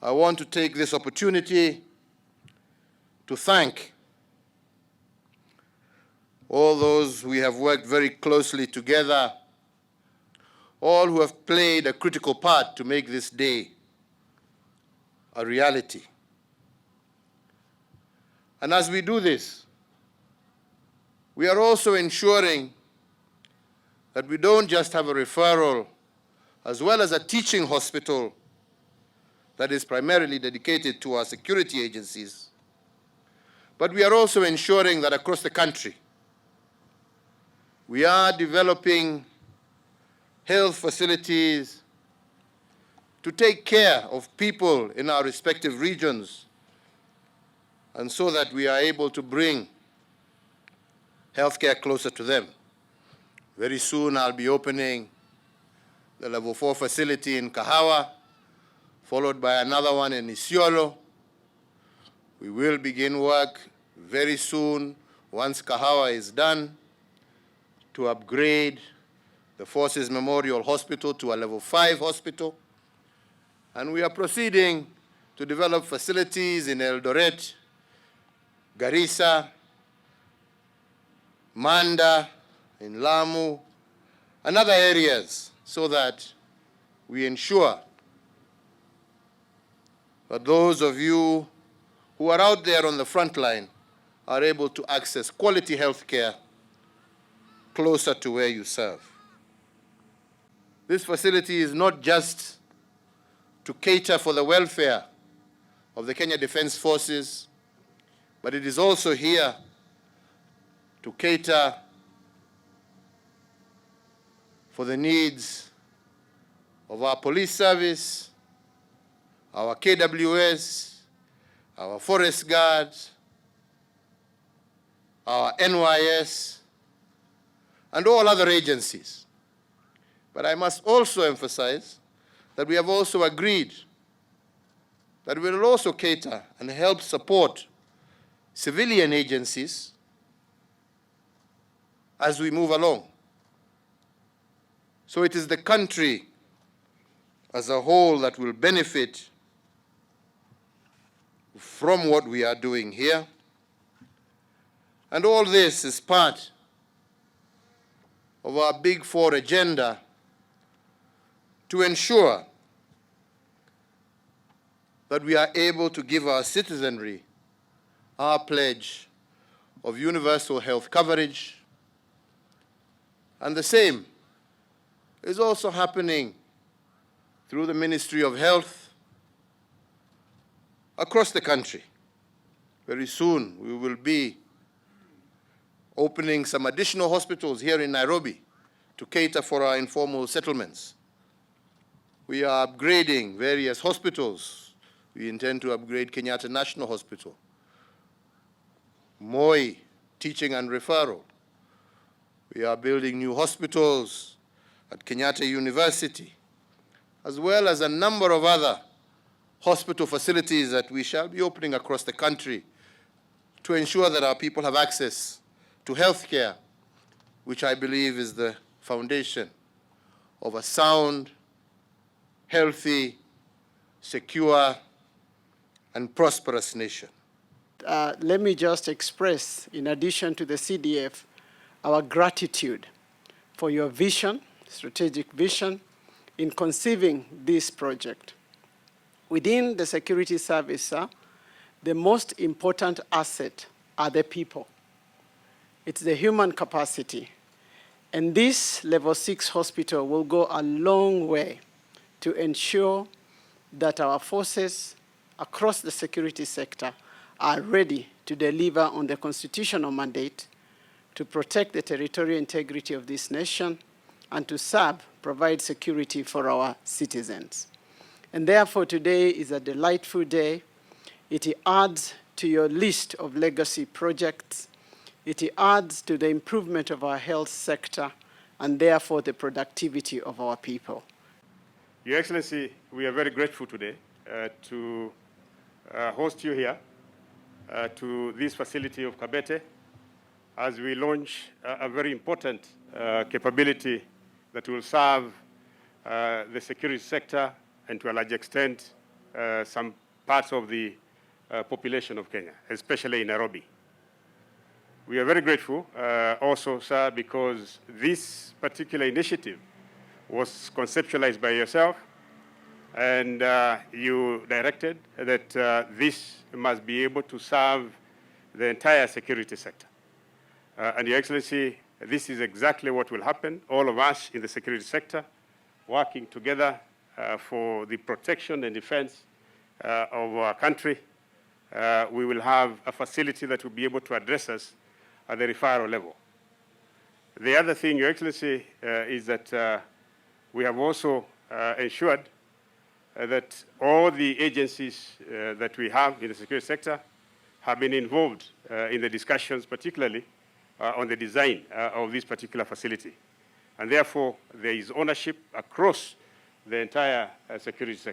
I want to take this opportunity to thank all those we have worked very closely together, all who have played a critical part to make this day a reality. And as we do this, we are also ensuring that we don't just have a referral as well as a teaching hospital that is primarily dedicated to our security agencies, but we are also ensuring that across the country, we are developing health facilities to take care of people in our respective regions, and so that we are able to bring healthcare closer to them. Very soon I'll be opening the level 4 facility in Kahawa, followed by another one in Isiolo. We will begin work very soon, once Kahawa is done, to upgrade the Forces Memorial Hospital to a level 5 hospital. And we are proceeding to develop facilities in Eldoret, Garissa, Manda, in Lamu, and other areas, so that we ensure that those of you who are out there on the front line are able to access quality health care closer to where you serve. This facility is not just to cater for the welfare of the Kenya Defence Forces, but it is also here to cater for the needs of our police service, our KWS, our forest guards, our NYS, and all other agencies. But I must also emphasize that we have also agreed that we will also cater and help support civilian agencies as we move along. So it is the country as a whole that will benefit from what we are doing here. And all this is part of our Big Four agenda to ensure that we are able to give our citizenry our pledge of universal health coverage. And the same is also happening through the Ministry of Health across the country. Very soon we will be opening some additional hospitals here in Nairobi to cater for our informal settlements. We are upgrading various hospitals. We intend to upgrade Kenyatta National Hospital, Moi Teaching and Referral. We are building new hospitals at Kenyatta University, as well as a number of other hospital facilities that we shall be opening across the country to ensure that our people have access to health care, which I believe is the foundation of a sound, healthy, secure, and prosperous nation. Let me just express, in addition to the CDF, our gratitude for your vision, strategic vision, in conceiving this project. Within the security service, the most important asset are the people. It's the human capacity. And this level 6 hospital will go a long way to ensure that our forces across the security sector are ready to deliver on the constitutional mandate to protect the territorial integrity of this nation and to provide security for our citizens. And therefore today is a delightful day. It adds to your list of legacy projects. It adds to the improvement of our health sector and therefore the productivity of our people. Your Excellency, we are very grateful today to host you here to this facility of KABETE as we launch a very important capability that will serve the security sector and to a large extent some parts of the population of Kenya, especially in Nairobi. We are very grateful also, sir, because this particular initiative was conceptualized by yourself, and you directed that this must be able to serve the entire security sector. And Your Excellency, this is exactly what will happen. All of us in the security sector working together for the protection and defense of our country, we will have a facility that will be able to address us at the referral level. The other thing, Your Excellency, is that we have also ensured that all the agencies that we have in the security sector have been involved in the discussions, particularly on the design of this particular facility. And therefore, there is ownership across the entire security sector.